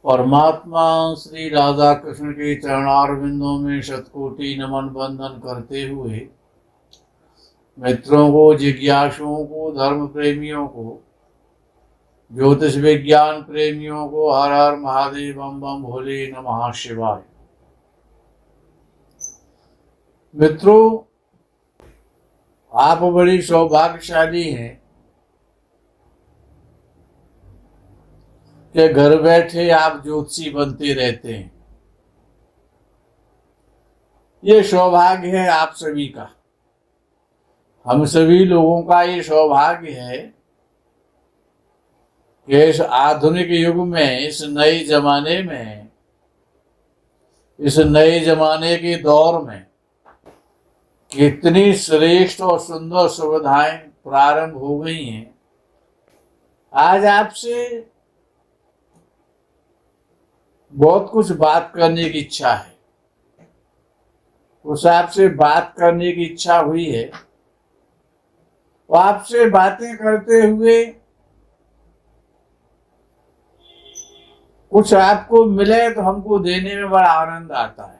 परमात्मा श्री राधा कृष्ण के चरणारविंदों में शतकोटि नमन बंदन करते हुए मित्रों को, जिज्ञासुओं को, धर्म प्रेमियों को, ज्योतिष विज्ञान प्रेमियों को हर हर महादेव बम बम भोले नमः शिवाय। मित्रों, आप बड़ी सौभाग्यशाली हैं कि घर बैठे आप ज्योतिषी बनते रहते हैं। ये सौभाग्य है आप सभी का, हम सभी लोगों का ये सौभाग्य है कि इस आधुनिक युग में, इस नए जमाने में, इस नए जमाने के दौर में कितनी श्रेष्ठ और सुंदर सुविधाएं प्रारंभ हो गई हैं। आज आपसे बहुत कुछ बात करने की इच्छा है। उस आपसे बात करने की इच्छा हुई है, वो आपसे बातें करते हुए कुछ आपको मिले तो हमको देने में बड़ा आनंद आता है।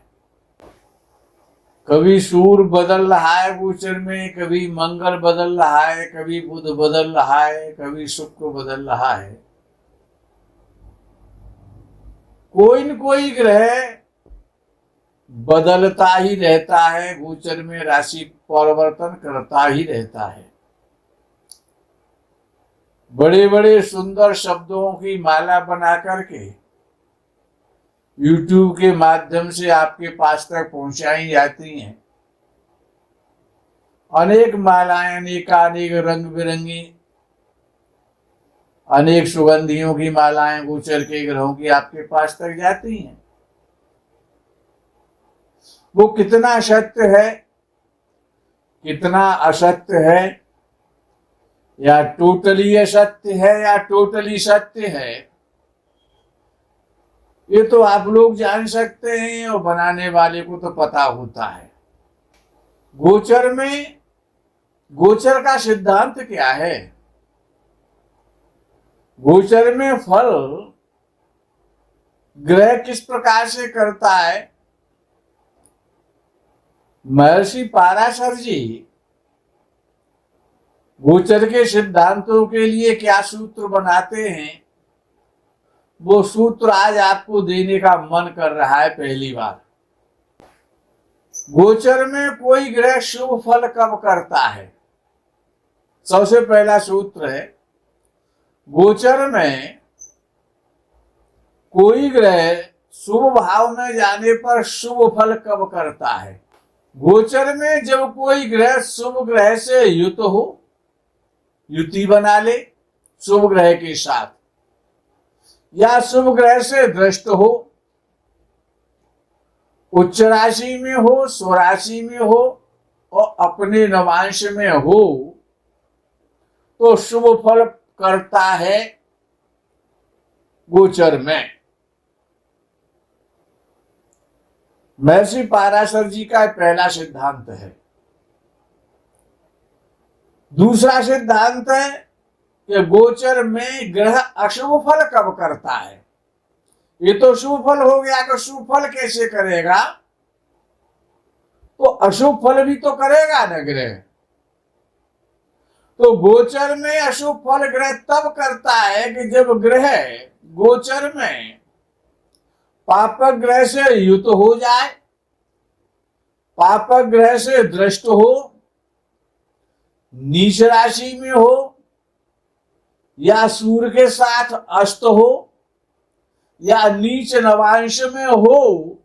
कभी सूर्य बदल रहा है गोचर में, कभी मंगल बदल रहा है, कभी बुध बदल रहा है, कभी शुक्र बदल रहा है। कोई न कोई ग्रह बदलता ही रहता है, गोचर में राशि परिवर्तन करता ही रहता है। बड़े बड़े सुंदर शब्दों की माला बना करके YouTube के माध्यम से आपके पास तक पहुंचाई जाती हैं। अनेक मालाएं, अनेक रंग बिरंगी, अनेक सुगंधियों की मालाएं गोचर के ग्रहों की आपके पास तक जाती हैं। वो कितना सत्य है, कितना असत्य है, या टोटली असत्य है या टोटली सत्य है, ये तो आप लोग जान सकते हैं और बनाने वाले को तो पता होता है। गोचर में, गोचर का सिद्धांत क्या है? गोचर में फल ग्रह किस प्रकार से करता है? महर्षि पाराशर जी गोचर के सिद्धांतों के लिए क्या सूत्र बनाते हैं, वो सूत्र आज आपको देने का मन कर रहा है। पहली बार, गोचर में कोई ग्रह शुभ फल कब करता है? सबसे पहला सूत्र है, गोचर में कोई ग्रह शुभ भाव में जाने पर शुभ फल कब करता है? गोचर में जब कोई ग्रह शुभ ग्रह से युत हो, युति बना ले शुभ ग्रह के साथ, या शुभ ग्रह से दृष्ट हो, उच्च राशि में हो, स्वराशि में हो और अपने नवांश में हो, तो शुभ फल करता है गोचर में। महर्षि पाराशर जी का पहला सिद्धांत है। दूसरा सिद्धांत है कि गोचर में ग्रह अशुभ फल कब करता है। ये तो शुभ फल हो गया, कि शुभ फल कैसे करेगा? तो अशुभ फल भी तो करेगा न ग्रह। तो गोचर में अशुभ फल ग्रह तब करता है कि जब ग्रह गोचर में पापक ग्रह से युत हो जाए, पापक ग्रह से दृष्ट हो, नीच राशि में हो, या सूर्य के साथ अस्त हो, या नीच नवांश में हो,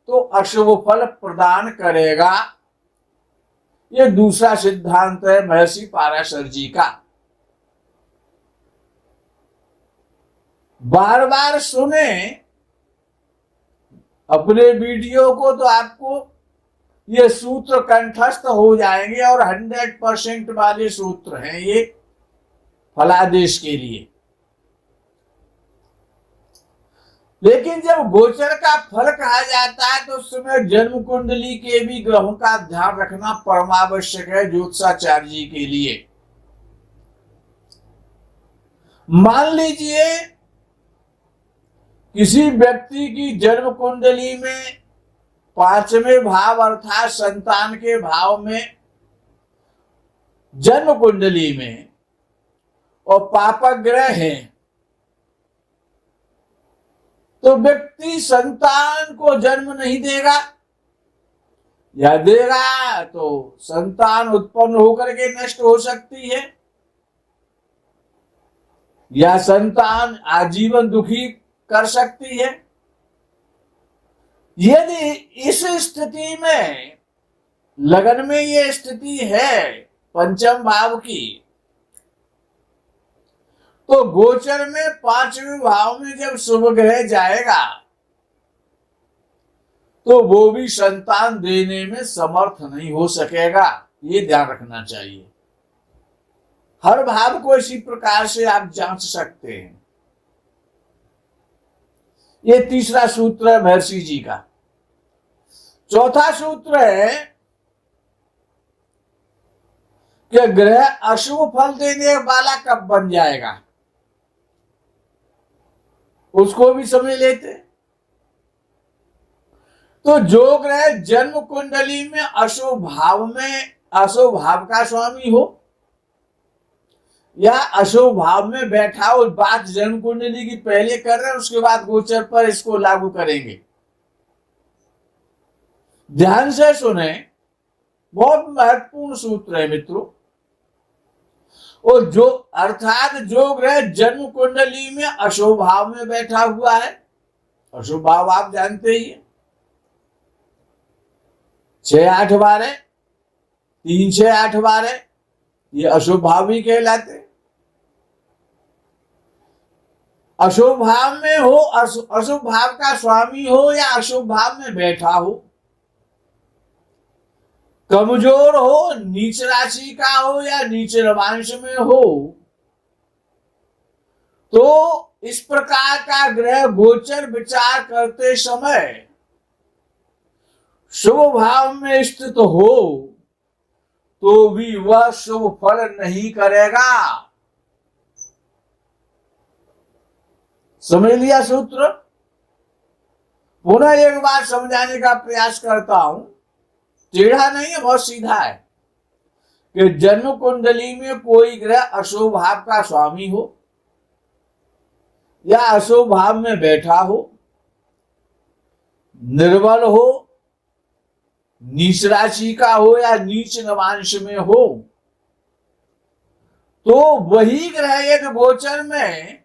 तो अशुभ फल प्रदान करेगा। ये दूसरा सिद्धांत है महर्षि पाराशर जी का। बार बार सुने अपने वीडियो को तो आपको ये सूत्र कंठस्थ हो जाएंगे, और 100% वाले सूत्र हैं ये फलादेश के लिए। लेकिन जब गोचर का फल कहा जाता है तो उस समय जन्म कुंडली के भी ग्रहों का ध्यान रखना परमावश्यक है ज्योतिषाचार्य जी के लिए। मान लीजिए किसी व्यक्ति की जन्म कुंडली में पांचवें भाव अर्थात संतान के भाव में, जन्म कुंडली में और पापक ग्रह है, तो व्यक्ति संतान को जन्म नहीं देगा, या देगा तो संतान उत्पन्न होकर के नष्ट हो सकती है, या संतान आजीवन दुखी कर सकती है। यदि इस स्थिति में लगन में ये स्थिति है पंचम भाव की, तो गोचर में पांचवें भाव में जब शुभ ग्रह जाएगा तो वो भी संतान देने में समर्थ नहीं हो सकेगा। ये ध्यान रखना चाहिए। हर भाव को इसी प्रकार से आप जांच सकते हैं। ये तीसरा सूत्र है महर्षि जी का। चौथा सूत्र है कि ग्रह अशुभ फल देने वाला कब बन जाएगा, उसको भी समझ लेते। तो जो ग्रह जन्म कुंडली में अशुभ भाव में, अशुभ भाव का स्वामी हो या अशुभ भाव में बैठा हो, बात जन्म कुंडली की पहले कर रहे हैं, उसके बाद गोचर पर इसको लागू करेंगे। ध्यान से सुने, बहुत महत्वपूर्ण सूत्र है मित्रों। और जो अर्थात जो ग्रह जन्म कुंडली में अशुभ भाव में बैठा हुआ है, अशुभ भाव आप जानते ही है, 6-8-12, 3-6-8-12, ये अशुभ भाव भी कहलाते। अशुभ भाव में हो, अशुभ भाव का स्वामी हो या अशुभ भाव में बैठा हो, कमजोर हो, नीच राशि का हो या नीच नवांश में हो, तो इस प्रकार का ग्रह गोचर विचार करते समय शुभ भाव में स्थित हो तो भी वह शुभ फल नहीं करेगा। समझ लिया सूत्र? पुनः एक बार समझाने का प्रयास करता हूं, टेढ़ा नहीं है, बहुत सीधा है कि जन्म कुंडली में कोई ग्रह अशुभ भाव का स्वामी हो या अशुभ भाव में बैठा हो, निर्बल हो, नीच राशि का हो या नीच नवांश में हो, तो वही ग्रह यदि गोचर में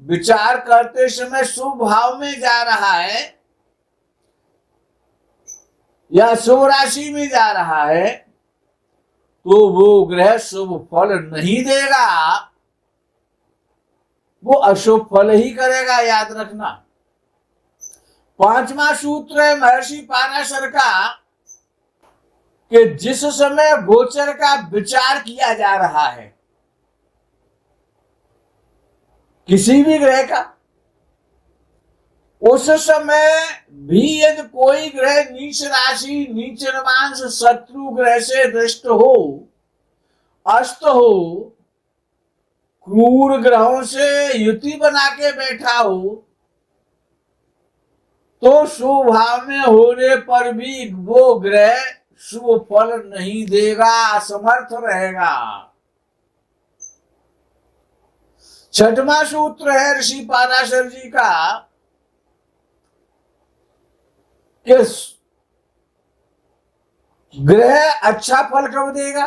विचार करते समय शुभ भाव में जा रहा है या शुभ राशि में जा रहा है, तो वो ग्रह शुभ फल नहीं देगा, वो अशुभ फल ही करेगा, याद रखना। पांचवा सूत्र है महर्षि पाराशर का कि जिस समय गोचर का विचार किया जा रहा है किसी भी ग्रह का, उस समय भी यदि कोई ग्रह नीच राशि, नीच नवांश, शत्रु ग्रह से दृष्ट हो, अस्त हो, क्रूर ग्रहों से युति बना के बैठा हो, तो शुभ भाव में होने पर भी वो ग्रह शुभ फल नहीं देगा, असमर्थ रहेगा। छठवां सूत्र है ऋषि पाराशर जी का कि ग्रह अच्छा फल कब देगा,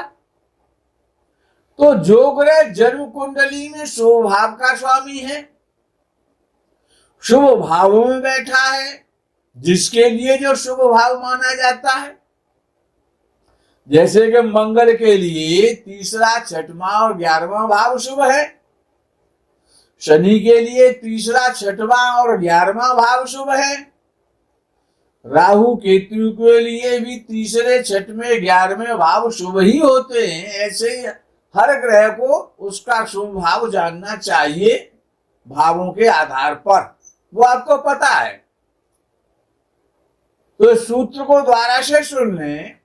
तो जो ग्रह जन्म कुंडली में शुभ भाव का स्वामी है, शुभ भावों में बैठा है, जिसके लिए जो शुभ भाव माना जाता है, जैसे कि मंगल के लिए तीसरा, छठवां और 11वां भाव शुभ है, शनि के लिए तीसरा, छठवां और 11वां भाव शुभ है, राहु केतु के लिए भी तीसरे, छठवें, 11वें भाव शुभ ही होते हैं। ऐसे ही हर ग्रह को उसका शुभ भाव जानना चाहिए भावों के आधार पर, वो आपको पता है। तो इस सूत्र को द्वारा से सुन लें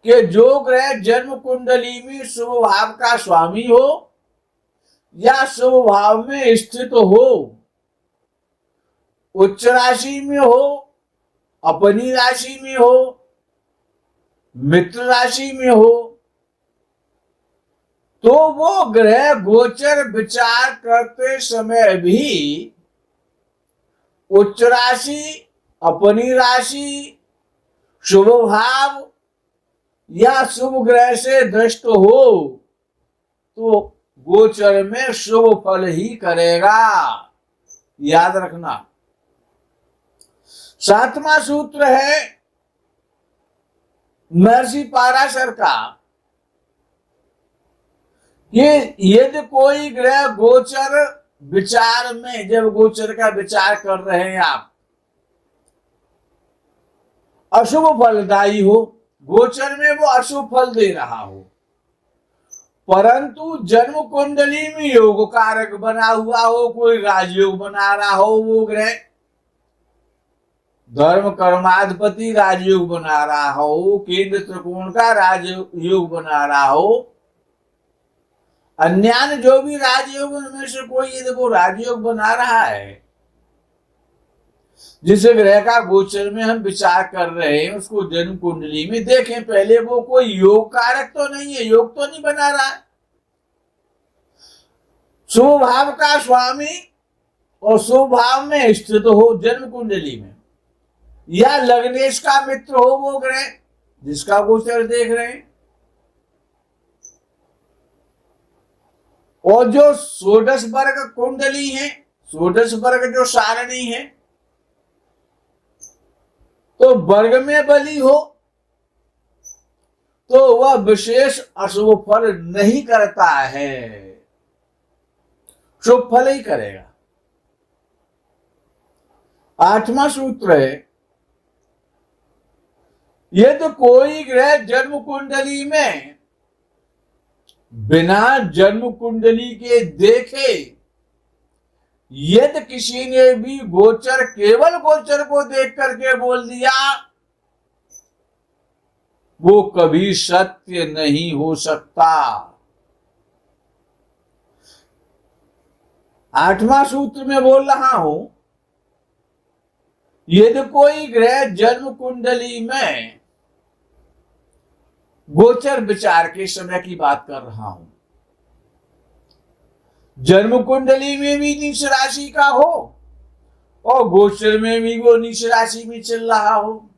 कि जो ग्रह जन्म कुंडली में शुभ भाव का स्वामी हो या शुभ भाव में स्थित हो, उच्च राशि में हो, अपनी राशि में हो, मित्र राशि में हो, तो वो ग्रह गोचर विचार करते समय भी उच्च राशि, अपनी राशि, शुभ भाव या शुभ ग्रह से दृष्ट हो तो गोचर में शुभ फल ही करेगा। याद रखना। 7वां सूत्र है महर्षि पाराशर का कि यदि कोई ग्रह गोचर विचार में, जब गोचर का विचार कर रहे हैं आप, अशुभ फलदायी हो, गोचर में वो अशुभ फल दे रहा हो, परंतु जन्म कुंडली में योग कारक बना हुआ हो, कोई राजयोग बना रहा हो, वो ग्रह धर्म कर्माधिपति राजयोग बना रहा हो, केंद्र त्रिकोण का राजयोग बना रहा हो, अन्य जो भी राजयोग में से कोई यदि वो राजयोग बना रहा है, जिस ग्रह का गोचर में हम विचार कर रहे हैं उसको जन्म कुंडली में देखें पहले, वो कोई योग कारक तो नहीं है, योग तो नहीं बना रहा है। शुभ भाव का स्वामी और शुभ भाव में स्थित हो जन्म कुंडली में, या लग्नेश का मित्र हो वो ग्रह जिसका गोचर देख रहे हैं, और जो षोडश वर्ग कुंडली है, षोडश वर्ग जो सारणी है, तो वर्ग में बली हो तो वह विशेष अशुभ फल नहीं करता है, शुभ फल ही करेगा। 8वां सूत्र है यदि कोई ग्रह जन्म कुंडली में बिना जन्म कुंडली के देखे, यदि किसी ने भी गोचर, केवल गोचर को देख करके बोल दिया, वो कभी सत्य नहीं हो सकता। 8वां सूत्र में बोल रहा हूं, यदि कोई ग्रह जन्म कुंडली में, गोचर विचार के समय की बात कर रहा हूं, जन्म कुंडली में भी नीच राशि का हो और गोचर में भी वो नीच राशि में चल रहा हो,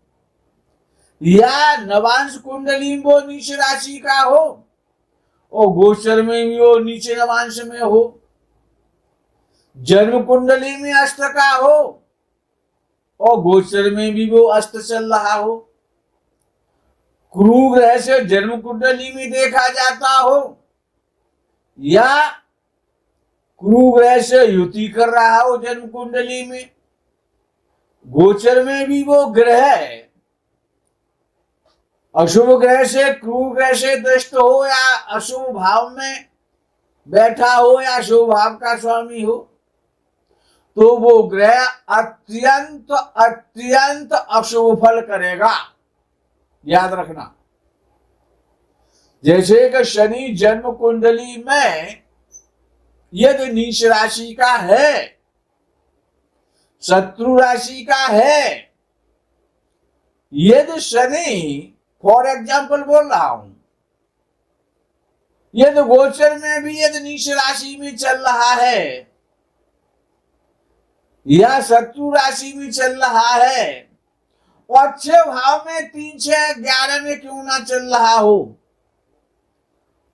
या नवांश कुंडली में वो नीच राशि का हो और गोचर में भी वो नीचे नवांश में हो, जन्म कुंडली में अस्त का हो और गोचर में भी वो अस्त चल रहा हो, क्रू ग्रह से जन्म कुंडली में देखा जाता हो या क्रू ग्रह से युति कर रहा हो जन्म कुंडली में, गोचर में भी वो ग्रह अशुभ ग्रह से, क्रू ग्रह से दृष्ट हो या अशुभ भाव में बैठा हो या शुभ भाव का स्वामी हो, तो वो ग्रह अत्यंत अत्यंत अशुभ फल करेगा। याद रखना। जैसे कि शनि जन्म कुंडली में यदि नीच राशि का है, शत्रु राशि का है, यदि शनि, फॉर एग्जाम्पल बोल रहा हूं, यदि गोचर में भी यदि नीच राशि में चल रहा है या शत्रु राशि में चल रहा है और अच्छे भाव में 3, 6, 11 में क्यों ना चल रहा हो,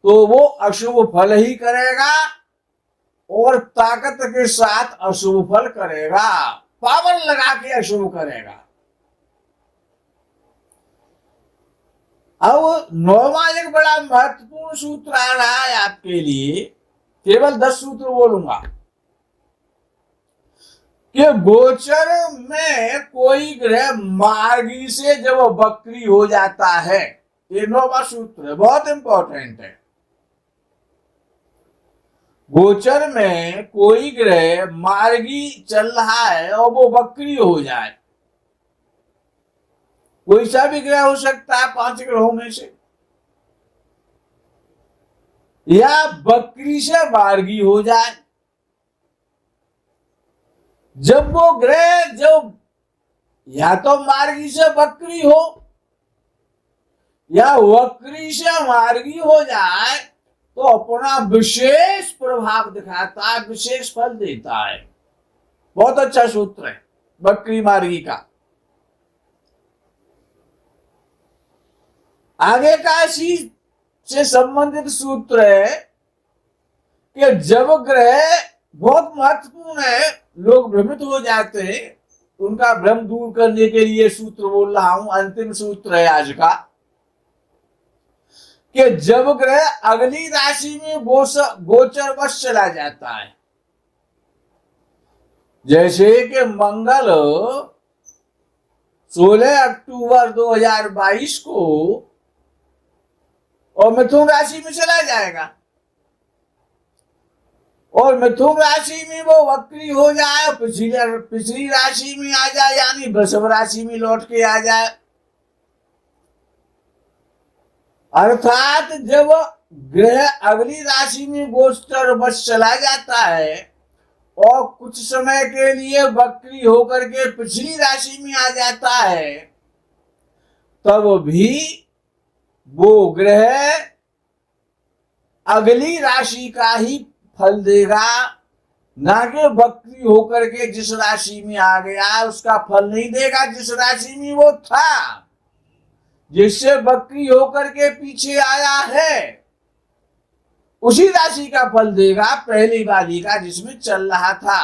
तो वो अशुभ फल ही करेगा और ताकत के साथ अशुभ फल करेगा, पावर लगा के अशुभ करेगा। अब 9वां एक बड़ा महत्वपूर्ण सूत्र आ रहा है आपके लिए, केवल 10 सूत्र बोलूंगा, कि गोचर में कोई ग्रह मार्गी से जब वक्री हो जाता है, ये 9वां सूत्र है, बहुत इंपॉर्टेंट है। गोचर में कोई ग्रह मार्गी चल रहा है और वो वक्री हो जाए, कोई सा भी ग्रह हो सकता है 5 ग्रहों में से, या वक्री से मार्गी हो जाए, जब वो ग्रह जब या तो मार्गी से वक्री हो या वक्री से मार्गी हो जाए तो अपना विशेष प्रभाव दिखाता है, विशेष फल देता है। बहुत अच्छा सूत्र है वक्री मार्गी का। आगे का इसी से संबंधित सूत्र है कि जब ग्रह बहुत महत्वपूर्ण है, लोग भ्रमित हो जाते हैं, उनका भ्रम दूर करने के लिए सूत्र बोल रहा हूं। अंतिम सूत्र है आज का कि जब ग्रह अगली राशि में गोचर वश चला जाता है, जैसे कि मंगल 16 अक्टूबर 2022 को और मिथुन राशि में चला जाएगा, और मिथुन राशि में वो वक्री हो जाए, पिछली राशि में आ जाए, यानी वृषभ राशि में लौट के आ जाए। अर्थात जब ग्रह अगली राशि में गोचर वश चला जाता है और कुछ समय के लिए वक्री होकर के पिछली राशि में आ जाता है, तब भी वो ग्रह अगली राशि का ही फल देगा, ना कि वक्री होकर के जिस राशि में आ गया उसका फल नहीं देगा। जिस राशि में वो था, जिससे वक्री होकर के पीछे आया है, उसी राशि का फल देगा, पहली वाली का जिसमें चल रहा था।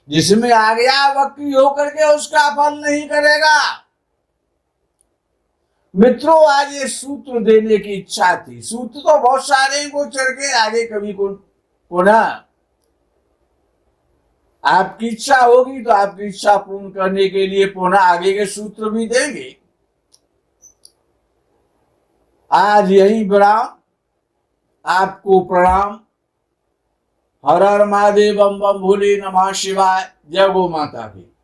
जिसमें आ गया वक्री होकर के उसका फल नहीं करेगा। मित्रों, आज ये सूत्र देने की इच्छा थी। सूत्र तो बहुत सारे हैं, को चढ़ के आगे कभी को पुनः आपकी इच्छा होगी तो आपकी इच्छा पूर्ण करने के लिए पुनः आगे के सूत्र भी देंगे। आज यही विराम। आपको प्रणाम। हर हर महादेव, बम बम भोले, नमः शिवाय। जय गो माता की।